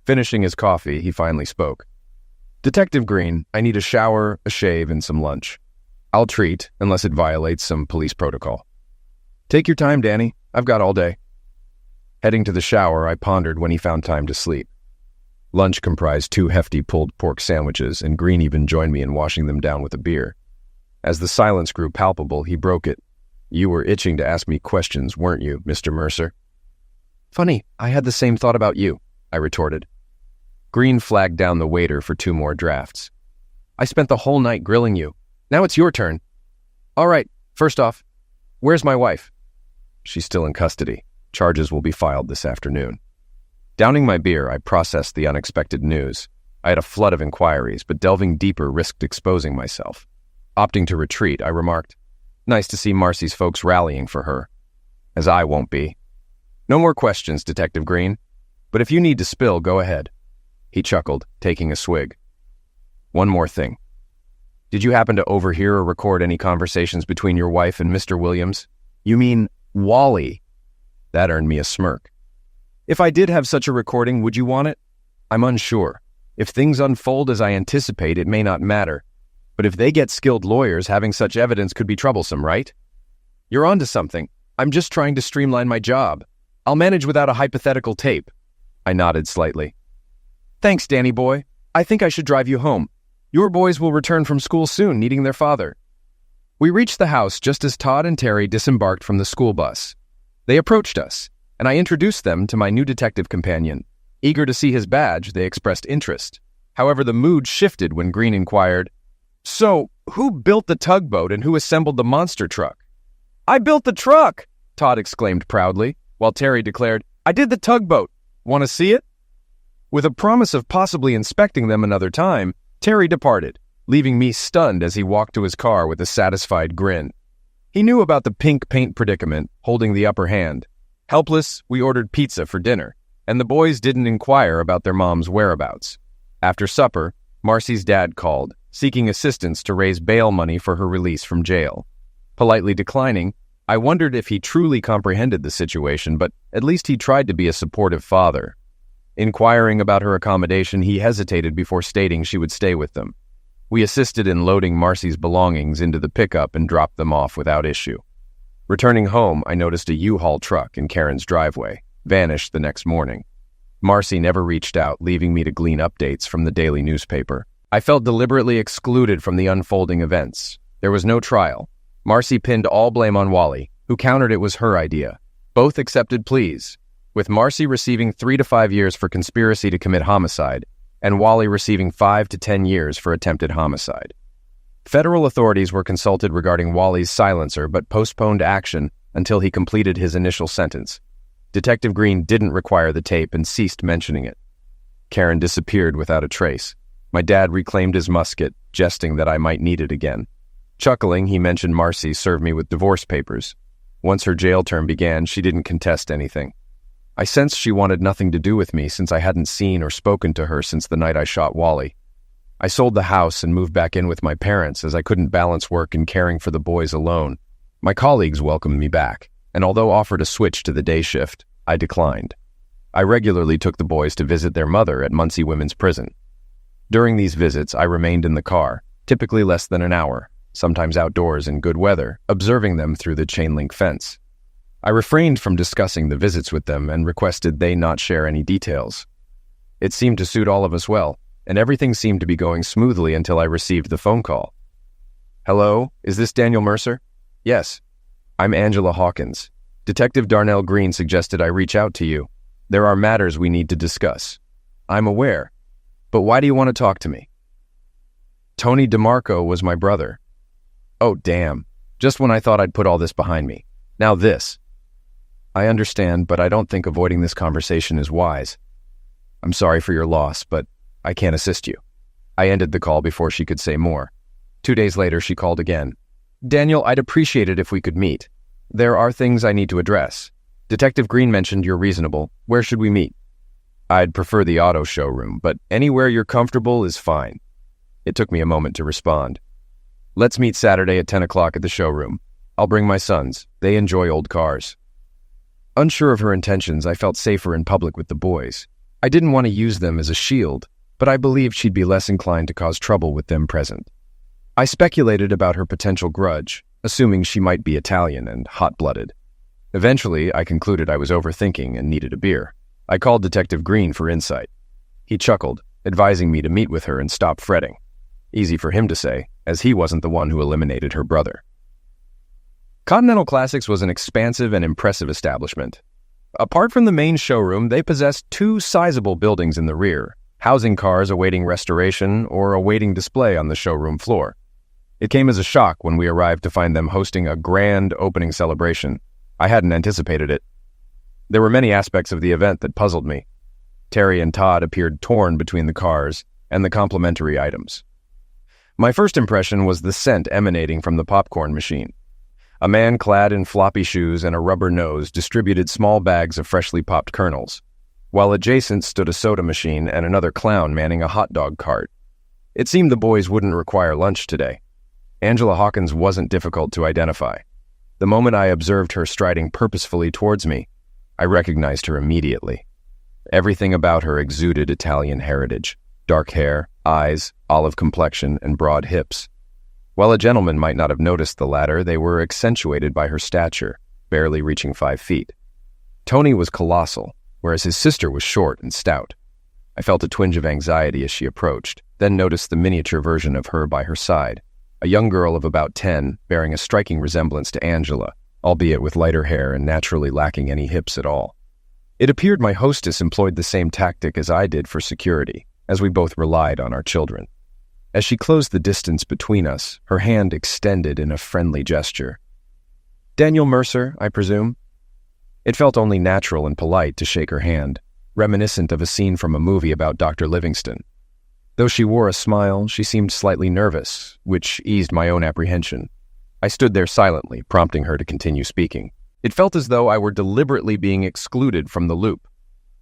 Finishing his coffee, he finally spoke. "Detective Green, I need a shower, a shave, and some lunch. I'll treat, unless it violates some police protocol." "Take your time, Danny. I've got all day." Heading to the shower, I pondered when he found time to sleep. Lunch comprised 2 hefty pulled pork sandwiches, and Green even joined me in washing them down with a beer. As the silence grew palpable, he broke it. "You were itching to ask me questions, weren't you, Mr. Mercer?" "Funny, I had the same thought about you," I retorted. Green flagged down the waiter for 2 more drafts. "I spent the whole night grilling you. Now it's your turn." "All right, first off, where's my wife?" "She's still in custody. Charges will be filed this afternoon." Downing my beer, I processed the unexpected news. I had a flood of inquiries, but delving deeper risked exposing myself. Opting to retreat, I remarked, "Nice to see Marcy's folks rallying for her. As I won't be." "No more questions, Detective Green. But if you need to spill, go ahead." He chuckled, taking a swig. "One more thing. Did you happen to overhear or record any conversations between your wife and Mr. Williams?" "You mean Wally?" That earned me a smirk. "If I did have such a recording, would you want it?" "I'm unsure. If things unfold as I anticipate, it may not matter. But if they get skilled lawyers, having such evidence could be troublesome, right?" "You're onto something. I'm just trying to streamline my job. I'll manage without a hypothetical tape." I nodded slightly. "Thanks, Danny boy. I think I should drive you home. Your boys will return from school soon, needing their father." We reached the house just as Todd and Terry disembarked from the school bus. They approached us, and I introduced them to my new detective companion. Eager to see his badge, they expressed interest. However, the mood shifted when Green inquired, "So, who built the tugboat and who assembled the monster truck?" "I built the truck!" Todd exclaimed proudly, while Terry declared, "I did the tugboat. Want to see it?" With a promise of possibly inspecting them another time, Terry departed, leaving me stunned as he walked to his car with a satisfied grin. He knew about the pink paint predicament, holding the upper hand. Helpless, we ordered pizza for dinner, and the boys didn't inquire about their mom's whereabouts. After supper, Marcy's dad called, seeking assistance to raise bail money for her release from jail. Politely declining, I wondered if he truly comprehended the situation, but at least he tried to be a supportive father. Inquiring about her accommodation, he hesitated before stating she would stay with them. We assisted in loading Marcy's belongings into the pickup and dropped them off without issue. Returning home, I noticed a U-Haul truck in Karen's driveway, vanished the next morning. Marcy never reached out, leaving me to glean updates from the daily newspaper. I felt deliberately excluded from the unfolding events. There was no trial. Marcy pinned all blame on Wally, who countered it was her idea. Both accepted pleas, with Marcy receiving 3 to 5 years for conspiracy to commit homicide, and Wally receiving 5 to 10 years for attempted homicide. Federal authorities were consulted regarding Wally's silencer, but postponed action until he completed his initial sentence. Detective Green didn't require the tape and ceased mentioning it. Karen disappeared without a trace. My dad reclaimed his musket, jesting that I might need it again. Chuckling, he mentioned Marcy served me with divorce papers. Once her jail term began, she didn't contest anything. I sensed she wanted nothing to do with me since I hadn't seen or spoken to her since the night I shot Wally. I sold the house and moved back in with my parents as I couldn't balance work and caring for the boys alone. My colleagues welcomed me back, and although offered a switch to the day shift, I declined. I regularly took the boys to visit their mother at Muncie Women's Prison. During these visits, I remained in the car, typically less than an hour, sometimes outdoors in good weather, observing them through the chain-link fence. I refrained from discussing the visits with them and requested they not share any details. It seemed to suit all of us well, and everything seemed to be going smoothly until I received the phone call. "Hello, is this Daniel Mercer?" "Yes. I'm Angela Hawkins. Detective Darnell Green suggested I reach out to you. There are matters we need to discuss." "I'm aware. But why do you want to talk to me?" "Tony DeMarco was my brother." "Oh, damn. Just when I thought I'd put all this behind me. Now this." "I understand, but I don't think avoiding this conversation is wise. I'm sorry for your loss, but I can't assist you." I ended the call before she could say more. 2 days later, she called again. "Daniel, I'd appreciate it if we could meet. There are things I need to address. Detective Green mentioned you're reasonable. Where should we meet?" "I'd prefer the auto showroom, but anywhere you're comfortable is fine." It took me a moment to respond. "Let's meet Saturday at 10 o'clock at the showroom. I'll bring my sons. They enjoy old cars." Unsure of her intentions, I felt safer in public with the boys. I didn't want to use them as a shield, but I believed she'd be less inclined to cause trouble with them present. I speculated about her potential grudge, assuming she might be Italian and hot-blooded. Eventually, I concluded I was overthinking and needed a beer. I called Detective Green for insight. He chuckled, advising me to meet with her and stop fretting. Easy for him to say, as he wasn't the one who eliminated her brother. Continental Classics was an expansive and impressive establishment. Apart from the main showroom, they possessed 2 sizable buildings in the rear, housing cars awaiting restoration or awaiting display on the showroom floor. It came as a shock when we arrived to find them hosting a grand opening celebration. I hadn't anticipated it. There were many aspects of the event that puzzled me. Terry and Todd appeared torn between the cars and the complimentary items. My first impression was the scent emanating from the popcorn machine. A man clad in floppy shoes and a rubber nose distributed small bags of freshly popped kernels, while adjacent stood a soda machine and another clown manning a hot dog cart. It seemed the boys wouldn't require lunch today. Angela Hawkins wasn't difficult to identify. The moment I observed her striding purposefully towards me, I recognized her immediately. Everything about her exuded Italian heritage: dark hair, eyes, olive complexion, and broad hips. While a gentleman might not have noticed the latter, they were accentuated by her stature, barely reaching 5 feet. Tony was colossal, whereas his sister was short and stout. I felt a twinge of anxiety as she approached, then noticed the miniature version of her by her side, a young girl of about 10, bearing a striking resemblance to Angela, albeit with lighter hair and naturally lacking any hips at all. It appeared my hostess employed the same tactic as I did for security, as we both relied on our children. As she closed the distance between us, her hand extended in a friendly gesture. "Daniel Mercer, I presume?" It felt only natural and polite to shake her hand, reminiscent of a scene from a movie about Dr. Livingston. Though she wore a smile, she seemed slightly nervous, which eased my own apprehension. I stood there silently, prompting her to continue speaking. It felt as though I were deliberately being excluded from the loop.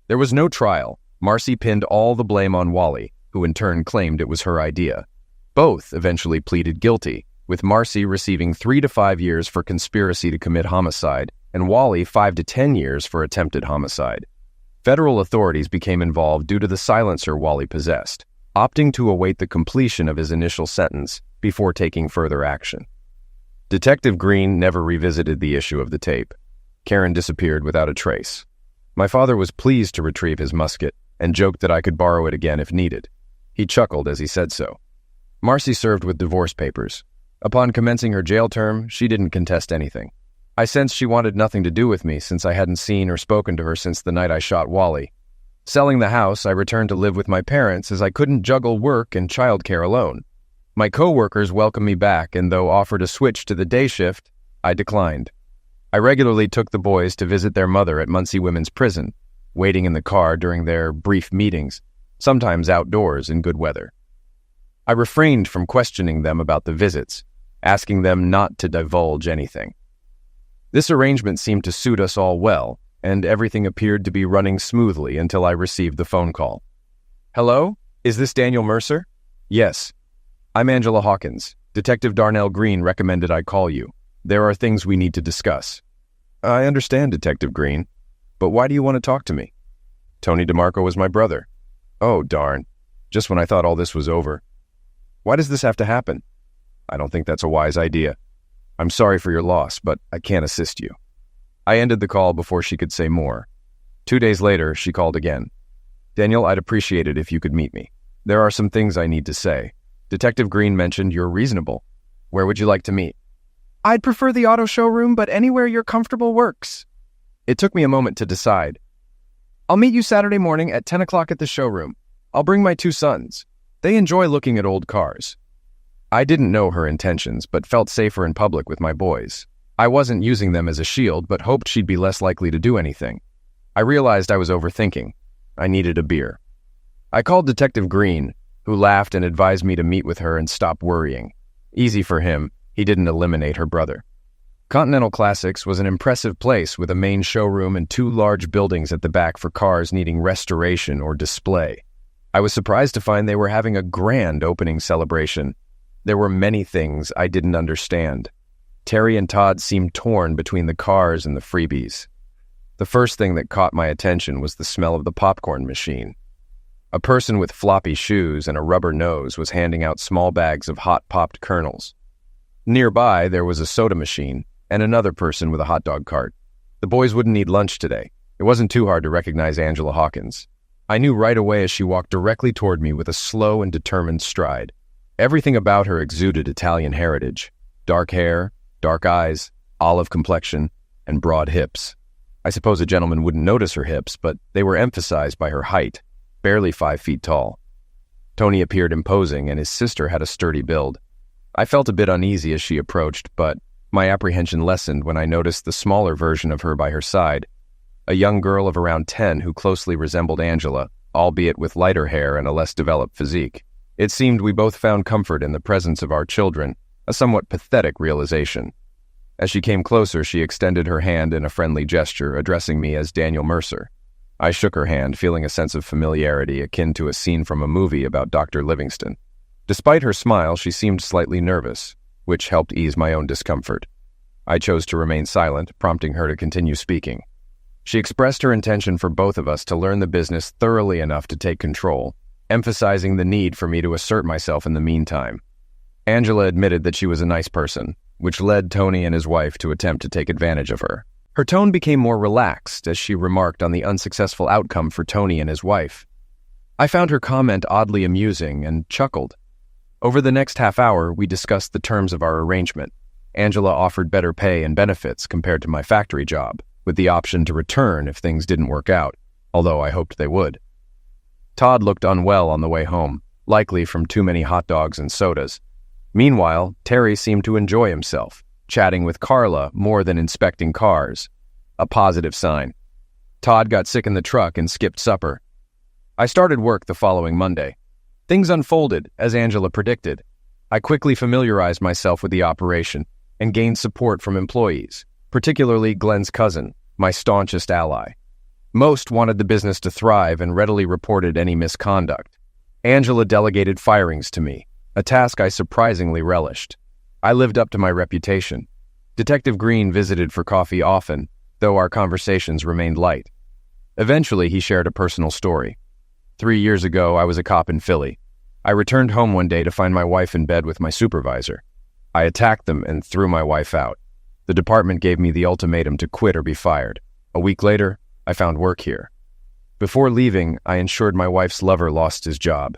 There was no trial. Marcy pinned all the blame on Wally, who in turn claimed it was her idea. Both eventually pleaded guilty, with Marcy receiving 3 to 5 years for conspiracy to commit homicide, and Wally 5 to 10 years for attempted homicide. Federal authorities became involved due to the silencer Wally possessed, opting to await the completion of his initial sentence before taking further action. Detective Green never revisited the issue of the tape. Karen disappeared without a trace. My father was pleased to retrieve his musket and joked that I could borrow it again if needed. He chuckled as he said so. Marcy served with divorce papers. Upon commencing her jail term, she didn't contest anything. I sensed she wanted nothing to do with me since I hadn't seen or spoken to her since the night I shot Wally. Selling the house, I returned to live with my parents as I couldn't juggle work and childcare alone. My co-workers welcomed me back, and though offered a switch to the day shift, I declined. I regularly took the boys to visit their mother at Muncie Women's Prison, waiting in the car during their brief meetings, sometimes outdoors in good weather. I refrained from questioning them about the visits, asking them not to divulge anything. This arrangement seemed to suit us all well, and everything appeared to be running smoothly until I received the phone call. "Hello? Is this Daniel Mercer?" "Yes. I'm Angela Hawkins. Detective Darnell Green recommended I call you. There are things we need to discuss." "I understand, Detective Green. But why do you want to talk to me?" "Tony DeMarco was my brother." "Oh, darn. Just when I thought all this was over. Why does this have to happen?" "I don't think that's a wise idea. I'm sorry for your loss, but I can't assist you." I ended the call before she could say more. 2 days later, she called again. "Daniel, I'd appreciate it if you could meet me. There are some things I need to say. Detective Green mentioned you're reasonable. Where would you like to meet?" "I'd prefer the auto showroom, but anywhere you're comfortable works." It took me a moment to decide. "I'll meet you Saturday morning at 10 o'clock at the showroom. I'll bring my 2 sons. They enjoy looking at old cars." I didn't know her intentions, but felt safer in public with my boys. I wasn't using them as a shield, but hoped she'd be less likely to do anything. I realized I was overthinking. I needed a beer. I called Detective Green, who laughed and advised me to meet with her and stop worrying. Easy for him, he didn't eliminate her brother. Continental Classics was an impressive place with a main showroom and 2 large buildings at the back for cars needing restoration or display. I was surprised to find they were having a grand opening celebration. There were many things I didn't understand. Terry and Todd seemed torn between the cars and the freebies. The first thing that caught my attention was the smell of the popcorn machine. A person with floppy shoes and a rubber nose was handing out small bags of hot popped kernels. Nearby, there was a soda machine and another person with a hot dog cart. The boys wouldn't need lunch today. It wasn't too hard to recognize Angela Hawkins. I knew right away as she walked directly toward me with a slow and determined stride. Everything about her exuded Italian heritage. Dark hair, dark eyes, olive complexion, and broad hips. I suppose a gentleman wouldn't notice her hips, but they were emphasized by her height, barely 5 feet tall. Tony appeared imposing, and his sister had a sturdy build. I felt a bit uneasy as she approached, but my apprehension lessened when I noticed the smaller version of her by her side, a young girl of around 10 who closely resembled Angela, albeit with lighter hair and a less developed physique. It seemed we both found comfort in the presence of our children, a somewhat pathetic realization. As she came closer, she extended her hand in a friendly gesture, addressing me as Daniel Mercer. I shook her hand, feeling a sense of familiarity akin to a scene from a movie about Dr. Livingston. Despite her smile, she seemed slightly nervous, which helped ease my own discomfort. I chose to remain silent, prompting her to continue speaking. She expressed her intention for both of us to learn the business thoroughly enough to take control, emphasizing the need for me to assert myself in the meantime. Angela admitted that she was a nice person, which led Tony and his wife to attempt to take advantage of her. Her tone became more relaxed as she remarked on the unsuccessful outcome for Tony and his wife. I found her comment oddly amusing and chuckled. Over the next half hour, we discussed the terms of our arrangement. Angela offered better pay and benefits compared to my factory job, with the option to return if things didn't work out, although I hoped they would. Todd looked unwell on the way home, likely from too many hot dogs and sodas. Meanwhile, Terry seemed to enjoy himself, chatting with Carla more than inspecting cars. A positive sign. Todd got sick in the truck and skipped supper. I started work the following Monday. Things unfolded as Angela predicted. I quickly familiarized myself with the operation and gained support from employees, particularly Glenn's cousin, my staunchest ally. Most wanted the business to thrive and readily reported any misconduct. Angela delegated firings to me, a task I surprisingly relished. I lived up to my reputation. Detective Green visited for coffee often, though our conversations remained light. Eventually, he shared a personal story. 3 years ago, I was a cop in Philly. I returned home one day to find my wife in bed with my supervisor. I attacked them and threw my wife out. The department gave me the ultimatum to quit or be fired. A week later, I found work here. Before leaving, I ensured my wife's lover lost his job.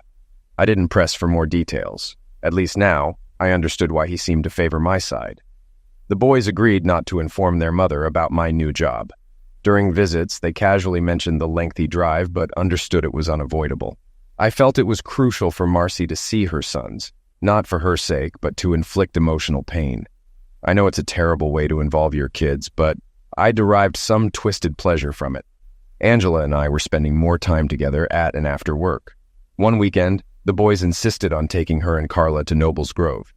I didn't press for more details. At least now, I understood why he seemed to favor my side. The boys agreed not to inform their mother about my new job. During visits, they casually mentioned the lengthy drive, but understood it was unavoidable. I felt it was crucial for Marcy to see her sons, not for her sake, but to inflict emotional pain. I know it's a terrible way to involve your kids, but I derived some twisted pleasure from it. Angela and I were spending more time together at and after work. One weekend, the boys insisted on taking her and Carla to Nobles Grove.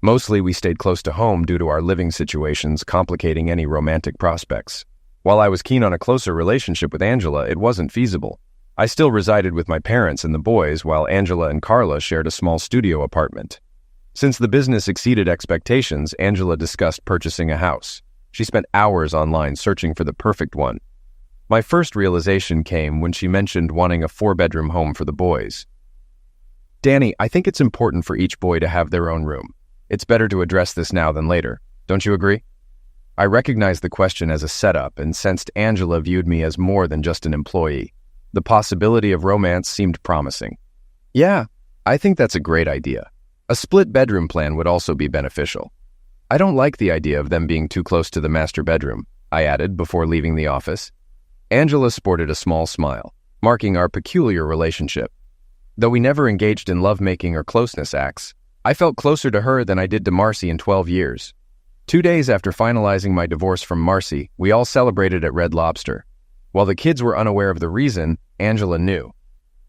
Mostly we stayed close to home due to our living situations complicating any romantic prospects. While I was keen on a closer relationship with Angela, it wasn't feasible. I still resided with my parents and the boys, while Angela and Carla shared a small studio apartment. Since the business exceeded expectations, Angela discussed purchasing a house. She spent hours online searching for the perfect one. My first realization came when she mentioned wanting a 4-bedroom home for the boys. Danny, I think it's important for each boy to have their own room. It's better to address this now than later. Don't you agree? I recognized the question as a setup and sensed Angela viewed me as more than just an employee. The possibility of romance seemed promising. Yeah, I think that's a great idea. A split bedroom plan would also be beneficial. I don't like the idea of them being too close to the master bedroom, I added before leaving the office. Angela sported a small smile, marking our peculiar relationship. Though we never engaged in lovemaking or closeness acts, I felt closer to her than I did to Marcy in 12 years. 2 days after finalizing my divorce from Marcy, we all celebrated at Red Lobster. While the kids were unaware of the reason, Angela knew.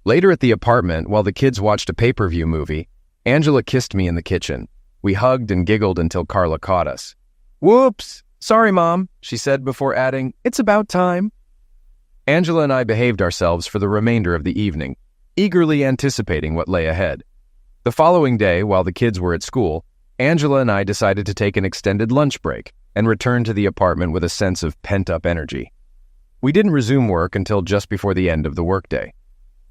Later at the apartment, while the kids watched a pay-per-view movie, Angela kissed me in the kitchen. We hugged and giggled until Carla caught us. "Whoops! Sorry, Mom," she said before adding, "It's about time." Angela and I behaved ourselves for the remainder of the evening, eagerly anticipating what lay ahead. The following day, while the kids were at school, Angela and I decided to take an extended lunch break and return to the apartment with a sense of pent-up energy. We didn't resume work until just before the end of the workday.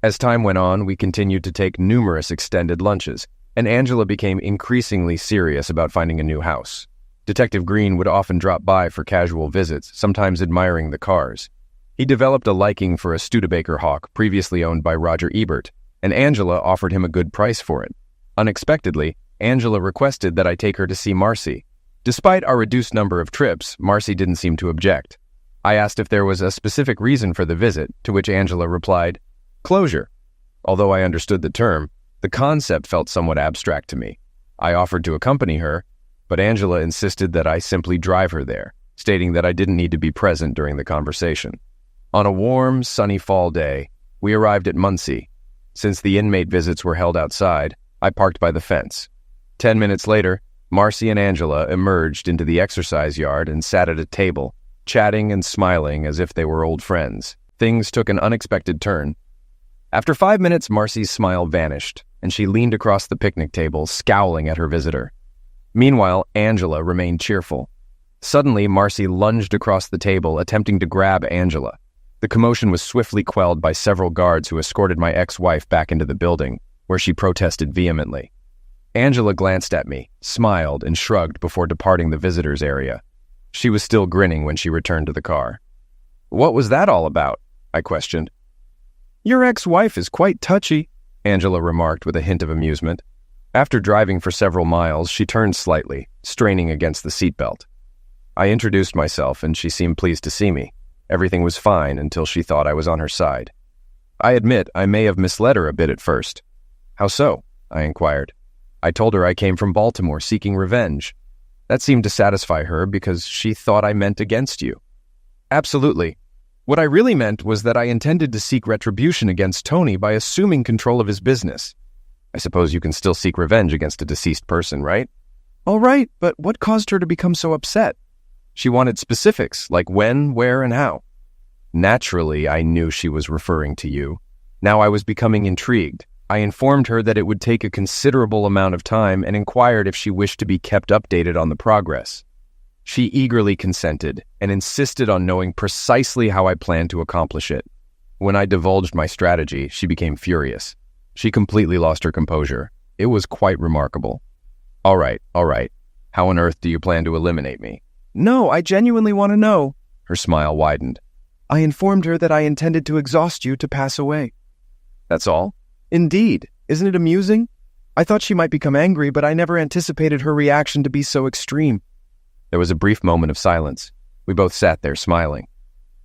As time went on, we continued to take numerous extended lunches, and Angela became increasingly serious about finding a new house. Detective Green would often drop by for casual visits, sometimes admiring the cars. He developed a liking for a Studebaker Hawk previously owned by Roger Ebert, and Angela offered him a good price for it. Unexpectedly, Angela requested that I take her to see Marcy. Despite our reduced number of trips, Marcy didn't seem to object. I asked if there was a specific reason for the visit, to which Angela replied, "Closure." Although I understood the term, the concept felt somewhat abstract to me. I offered to accompany her, but Angela insisted that I simply drive her there, stating that I didn't need to be present during the conversation. On a warm, sunny fall day, we arrived at Muncie. Since the inmate visits were held outside, I parked by the fence. 10 minutes later, Marcy and Angela emerged into the exercise yard and sat at a table, chatting and smiling as if they were old friends. Things took an unexpected turn. After 5 minutes, Marcy's smile vanished, and she leaned across the picnic table, scowling at her visitor. Meanwhile, Angela remained cheerful. Suddenly, Marcy lunged across the table, attempting to grab Angela. The commotion was swiftly quelled by several guards who escorted my ex-wife back into the building, where she protested vehemently. Angela glanced at me, smiled, and shrugged before departing the visitors' area. She was still grinning when she returned to the car. "What was that all about?" I questioned. "Your ex-wife is quite touchy," Angela remarked with a hint of amusement. After driving for several miles, she turned slightly, straining against the seatbelt. I introduced myself, and she seemed pleased to see me. Everything was fine until she thought I was on her side. I admit I may have misled her a bit at first. "How so?" I inquired. I told her I came from Baltimore seeking revenge. That seemed to satisfy her because she thought I meant against you. "Absolutely. What I really meant was that I intended to seek retribution against Tony by assuming control of his business. I suppose you can still seek revenge against a deceased person, right?" "All right, but what caused her to become so upset?" "She wanted specifics, like when, where, and how." Naturally, I knew she was referring to you. Now I was becoming intrigued. I informed her that it would take a considerable amount of time and inquired if she wished to be kept updated on the progress. She eagerly consented and insisted on knowing precisely how I planned to accomplish it. When I divulged my strategy, she became furious. She completely lost her composure. It was quite remarkable. All right. How on earth do you plan to eliminate me?" "No, I genuinely want to know." Her smile widened. "I informed her that I intended to exhaust you to pass away." "That's all?" "Indeed. Isn't it amusing? I thought she might become angry, but I never anticipated her reaction to be so extreme." There was a brief moment of silence. We both sat there smiling.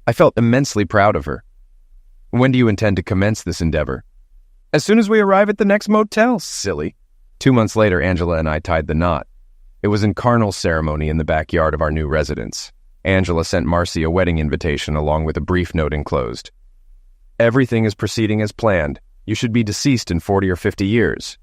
I felt immensely proud of her. "When do you intend to commence this endeavor?" "As soon as we arrive at the next motel, silly." 2 months later, Angela and I tied the knot. It was in carnal ceremony in the backyard of our new residence. Angela sent Marcy a wedding invitation along with a brief note enclosed. "Everything is proceeding as planned. You should be deceased in 40 or 50 years.